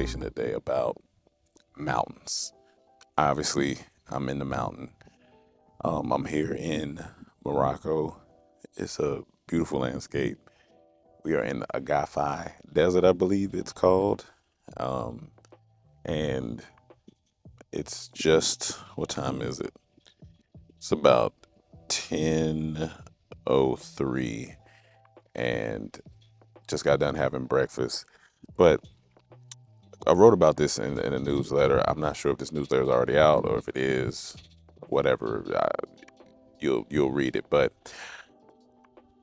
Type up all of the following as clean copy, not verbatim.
conversation today about mountains. Obviously, I'm in the mountain. I'm here in Morocco. It's a beautiful landscape. We are in the Agafay Desert, I believe it's called. Um, and it's just, what time is it? It's about 10:03 and just got done having breakfast. But I wrote about this in a newsletter. I'm not sure if this newsletter is already out or if it is, whatever. You'll read it. But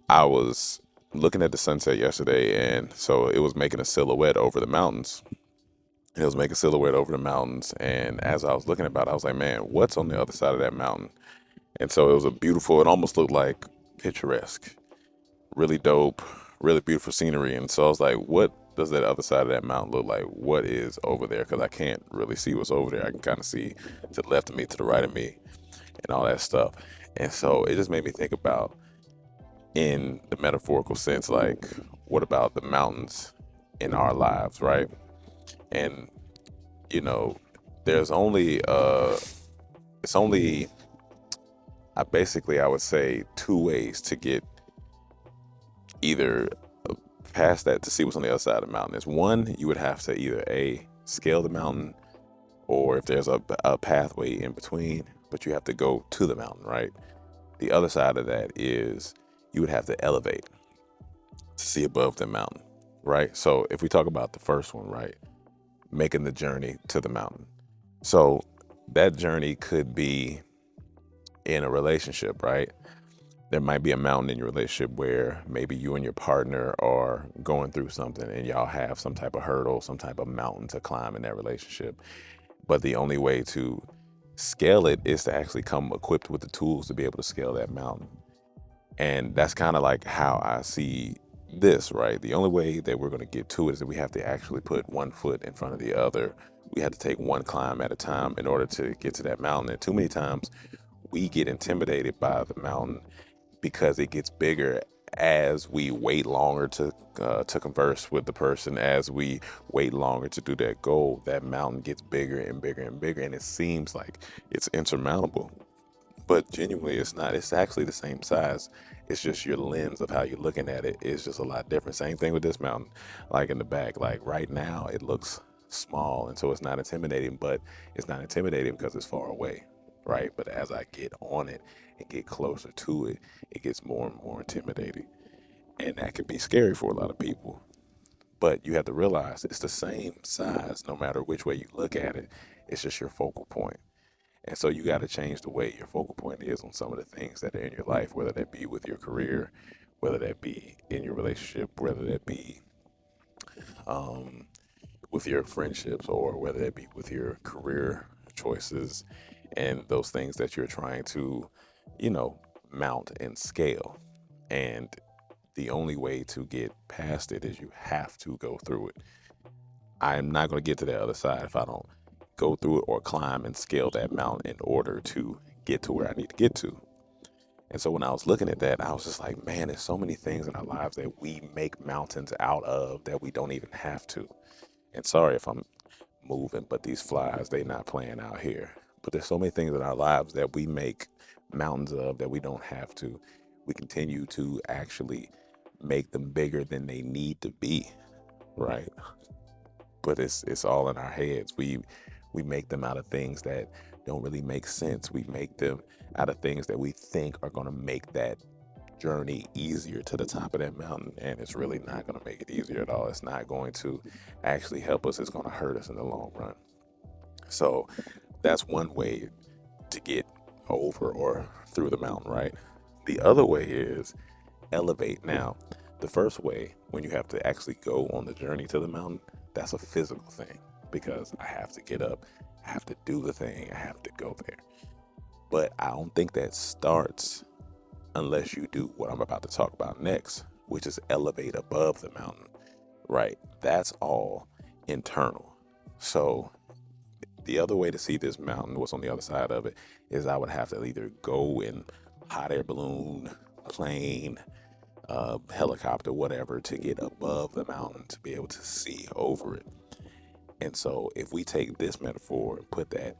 I was looking at the sunset yesterday, and so it was making a silhouette over the mountains. It was making a silhouette over the mountains, and as I was looking about it, I was like, man, what's on the other side of that mountain? And so it was a beautiful. It almost looked like picturesque, really dope, really beautiful scenery. And so I was like, what does that other side of that mountain look like? What is over there? Because I can't really see what's over there. I can kind of see to the left of me, to the right of me, and all that stuff. And so it just made me think about, in the metaphorical sense, like, what about the mountains in our lives, right? And, you know, there's only, it's only, I would say, two ways to get either past that to see what's on the other side of the mountain. Is one, you would have to either A, scale the mountain, or if there's a pathway in between, but you have to go to the mountain, right? The other side of that is you would have to elevate to see above the mountain, right? So if we talk about the first one, right, making the journey to the mountain. So that journey could be in a relationship, right? There might be a mountain in your relationship where maybe you and your partner are going through something and y'all have some type of hurdle, some type of mountain to climb in that relationship. But the only way to scale it is to actually come equipped with the tools to be able to scale that mountain. And that's kind of like how I see this, right? The only way that we're going to get to it is that we have to actually put one foot in front of the other. We have to take one climb at a time in order to get to that mountain. And too many times we get intimidated by the mountain because it gets bigger as we wait longer to converse with the person, as we wait longer to do that goal. That mountain gets bigger and bigger and bigger, and it seems like it's insurmountable. But genuinely, it's not. It's actually the same size. It's just your lens of how you're looking at it is just a lot different. Same thing with this mountain. Like in the back, like right now, it looks small, and so it's not intimidating. But it's not intimidating because it's far away, right? But as I get on it and get closer to it, it gets more and more intimidating, and that can be scary for a lot of people. But you have to realize it's the same size no matter which way you look at it. It's just your focal point. And so you got to change the way your focal point is on some of the things that are in your life, whether that be with your career, whether that be in your relationship, whether that be um, with your friendships, or whether that be with your career choices and those things that you're trying to, you know, mount and scale. And the only way to get past it is you have to go through it. I'm not going to get to the other side if I don't go through it or climb and scale that mountain in order to get to where I need to get to. And so when I was looking at that, I was just like, man, there's so many things in our lives that we make mountains out of that we don't even have to. And sorry if I'm moving, but these flies, they not playing out here. But there's so many things in our lives that we make mountains of that we don't have to. We continue to actually make them bigger than they need to be, right? But it's all in our heads. We make them out of things that don't really make sense. We make them out of things that we think are going to make that journey easier to the top of that mountain, and it's really not going to make it easier at all. It's not going to actually help us. It's going to hurt us in the long run. So that's one way to get over or through the mountain, right? The other way is elevate. Now, the first way, when you have to actually go on the journey to the mountain, that's a physical thing because I have to get up, I have to do the thing, I have to go there. But I don't think that starts unless you do what I'm about to talk about next, which is elevate above the mountain, right? That's all internal. So the other way to see this mountain, what's on the other side of it, is I would have to either go in hot air balloon, plane, helicopter, whatever, to get above the mountain to be able to see over it. And so if we take this metaphor and put that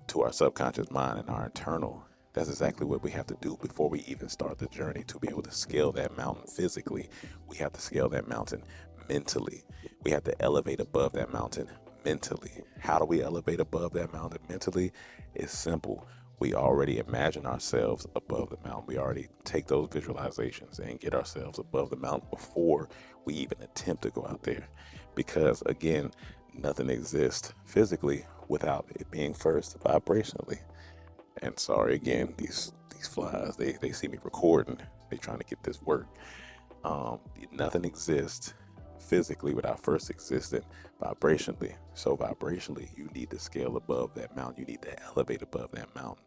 to our subconscious mind and our internal, that's exactly what we have to do before we even start the journey to be able to scale that mountain physically. We have to scale that mountain mentally. We have to elevate above that mountain mentally. How do we elevate above that mountain mentally? It's simple. We already imagine ourselves above the mountain. We already take those visualizations and get ourselves above the mountain before we even attempt to go out there. Because again, nothing exists physically without it being first vibrationally. And sorry again, these flies, they see me recording. They trying to get this work. Nothing exists physically without first existing vibrationally. So vibrationally, you need to scale above that mountain. You need to elevate above that mountain.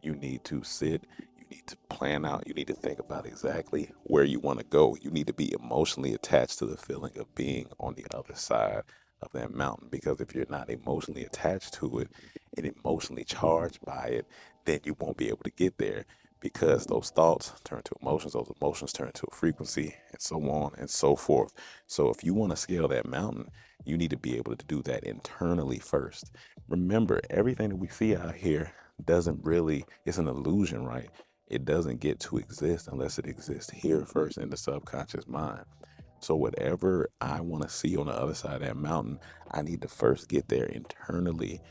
You need to sit. You need to plan out. You need to think about exactly where you want to go. You need to be emotionally attached to the feeling of being on the other side of that mountain. Because if you're not emotionally attached to it and emotionally charged by it, then you won't be able to get there, because those thoughts turn to emotions, those emotions turn to a frequency, and so on and so forth. So if you want to scale that mountain, you need to be able to do that internally first. Remember, everything that we see out here doesn't really, it's an illusion, right? It doesn't get to exist unless it exists here first in the subconscious mind. So whatever I want to see on the other side of that mountain, I need to first get there internally,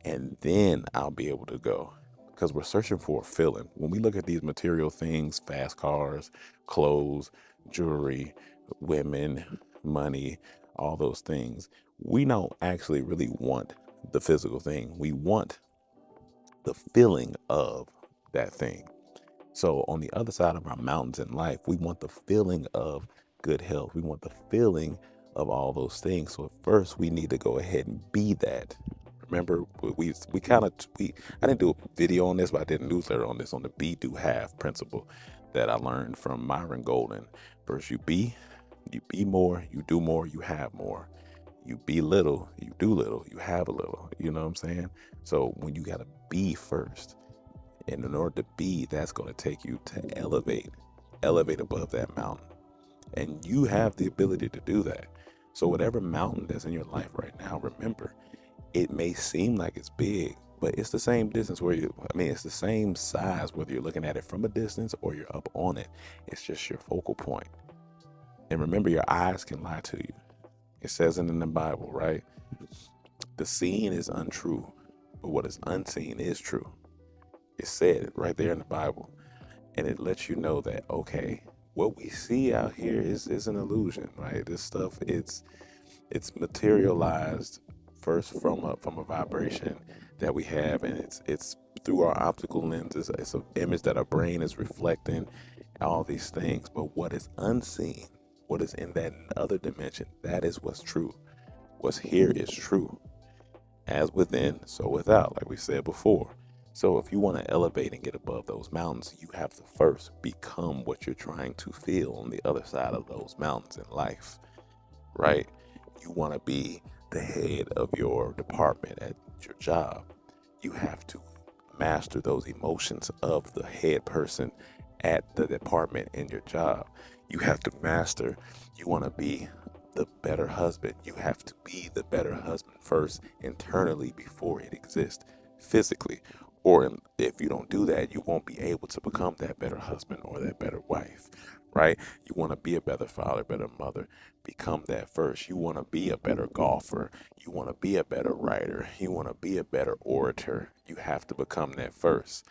and then I'll be able to go. Because we're searching for a feeling. When we look at these material things, fast cars, clothes, jewelry, women, money, all those things, we don't actually really want the physical thing. We want the feeling of that thing. So on the other side of our mountains in life, we want the feeling of good health. We want the feeling of all those things. So at first we need to go ahead and be that. Remember, we kind of, I didn't do a video on this, but I did a newsletter on this, on the be, do, have principle that I learned from Myron Golden. First you be more, you do more, you have more. You be little, you do little, you have a little. You know what I'm saying? So when you got to be first, and in order to be, that's going to take you to elevate above that mountain. And you have the ability to do that. So whatever mountain that's in your life right now, remember, it may seem like it's big, but it's the same distance it's the same size, whether you're looking at it from a distance or you're up on it. It's just your focal point. And remember, your eyes can lie to you. It says it in the Bible, right? The seen is untrue, but what is unseen is true. It said right there in the Bible. And it lets you know that, okay, what we see out here is an illusion, right? This stuff, it's materialized first from a vibration that we have, and it's through our optical lenses. It's an image that our brain is reflecting, all these things. But what is unseen, what is in that other dimension, that is what's true. What's here is true. As within, so without, like we said before. So if you want to elevate and get above those mountains, you have to first become what you're trying to feel on the other side of those mountains in life, right? You want to be the head of your department at your job. You have to master those emotions of the head person at the department in your job. You have to master, you want to be the better husband. You have to be the better husband first internally before it exists physically. Or if you don't do that, you won't be able to become that better husband or that better wife, right? You want to be a better father, better mother. Become that first. You want to be a better golfer. You want to be a better writer. You want to be a better orator. You have to become that first.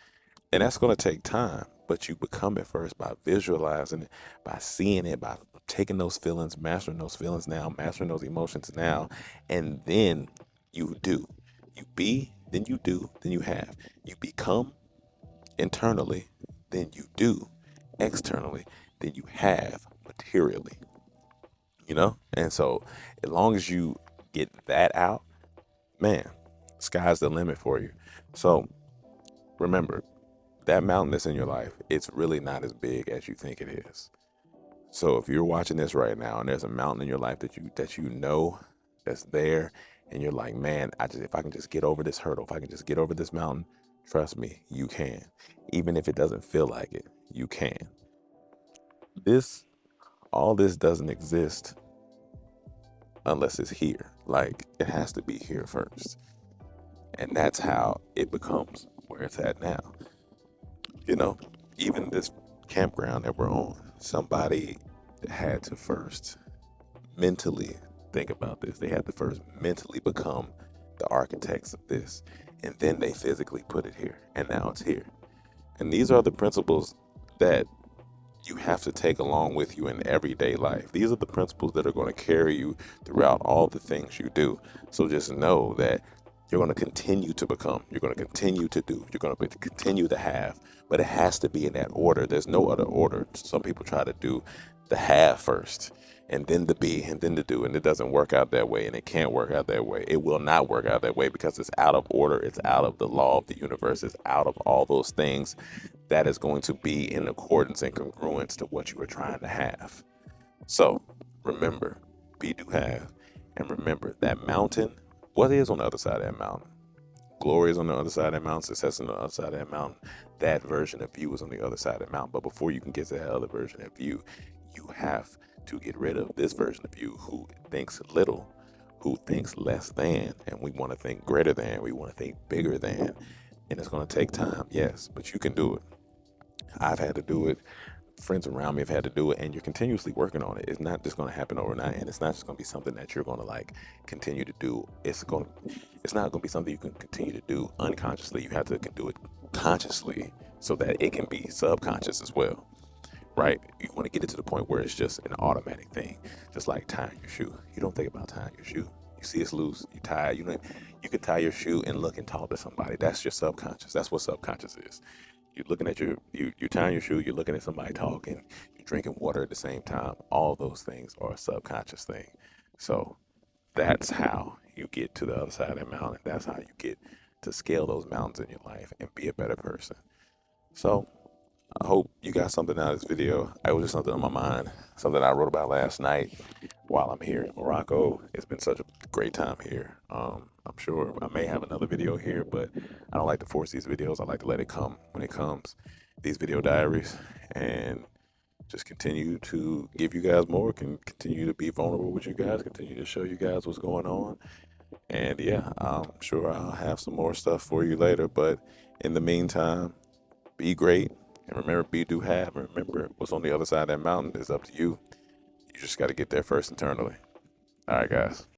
And that's going to take time, but you become it first by visualizing it, by seeing it, by taking those feelings, mastering those feelings now, mastering those emotions now, and then you do. You be, then you do, then you have. You become internally, then you do externally, then you have materially, And so as long as you get that out, man, sky's the limit for you. So remember, that mountain that's in your life, it's really not as big as you think it is. So if you're watching this right now and there's a mountain in your life that you know that's there, and you're like, man, if I can just get over this hurdle, if I can just get over this mountain, trust me, you can. Even if it doesn't feel like it, you can. All this doesn't exist unless it's here. Like, it has to be here first. And that's how it becomes where it's at now. You know, even this campground that we're on, somebody had to first mentally think about this. They had to first mentally become the architects of this. And then they physically put it here. And now it's here. And these are the principles that you have to take along with you in everyday life. These are the principles that are going to carry you throughout all the things you do. So just know that you're going to continue to become, you're going to continue to do, you're going to continue to have, but it has to be in that order. There's no other order. Some people try to do the have first and then the be and then the do, and it doesn't work out that way, and it can't work out that way. It will not work out that way because it's out of order. It's out of the law of the universe. It's out of all those things that is going to be in accordance and congruence to what you are trying to have. So remember, be, do, have, and remember that mountain, what is on the other side of that mountain? Glory is on the other side of that mountain, success on the other side of that mountain. That version of you is on the other side of the mountain. But before you can get to that other version of you, you have to get rid of this version of you who thinks little, who thinks less than, and we want to think greater than, we want to think bigger than. And it's going to take time, yes, but you can do it. I've had to do it. Friends around me have had to do it, and you're continuously working on it. It's not just going to happen overnight, and it's not just going to be something that you're going to like continue to do. It's not going to be something you can continue to do unconsciously. You have to do it consciously so that it can be subconscious as well, right? You want to get it to the point where it's just an automatic thing, just like tying your shoe. You don't think about tying your shoe. You see it's loose, you tie it. You can tie your shoe and look and talk to somebody. That's your subconscious. That's what subconscious is. You're looking at you're tying your shoe, you're looking at somebody talking, you're drinking water at the same time. All those things are a subconscious thing. So that's how you get to the other side of that mountain. That's how you get to scale those mountains in your life and be a better person. So I hope you got something out of this video. It was just something on my mind, something I wrote about last night while I'm here in Morocco. It's been such a great time here. I'm sure I may have another video here, but I don't like to force these videos. I like to let it come when it comes, these video diaries, and just continue to give you guys more, can continue to be vulnerable with you guys, continue to show you guys what's going on. And yeah, I'm sure I'll have some more stuff for you later. But in the meantime, be great. And remember, be, do, have. And remember, what's on the other side of that mountain is up to you. You just got to get there first internally. All right, guys.